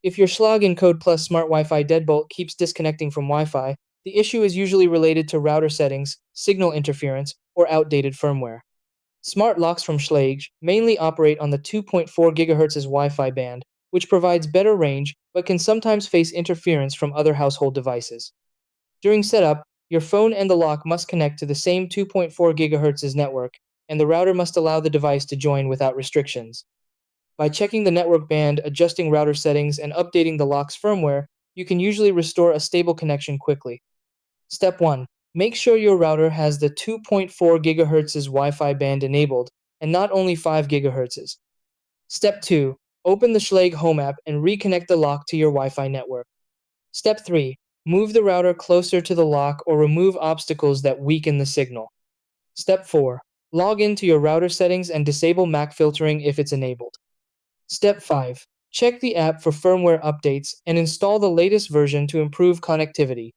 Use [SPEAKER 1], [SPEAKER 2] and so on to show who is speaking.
[SPEAKER 1] If your Schlage Encode plus Smart Wi-Fi deadbolt keeps disconnecting from Wi-Fi, the issue is usually related to router settings, signal interference, or outdated firmware. Smart locks from Schlage mainly operate on the 2.4 GHz Wi-Fi band, which provides better range but can sometimes face interference from other household devices. During setup, your phone and the lock must connect to the same 2.4 GHz network, and the router must allow the device to join without restrictions. By checking the network band, adjusting router settings, and updating the lock's firmware, you can usually restore a stable connection quickly. Step 1. Make sure your router has the 2.4 GHz Wi-Fi band enabled, and not only 5 GHz. Step 2. Open the Schlage Home app and reconnect the lock to your Wi-Fi network. Step 3. Move the router closer to the lock or remove obstacles that weaken the signal. Step 4. Log into your router settings and disable MAC filtering if it's enabled. Step 5. Check the app for firmware updates and install the latest version to improve connectivity.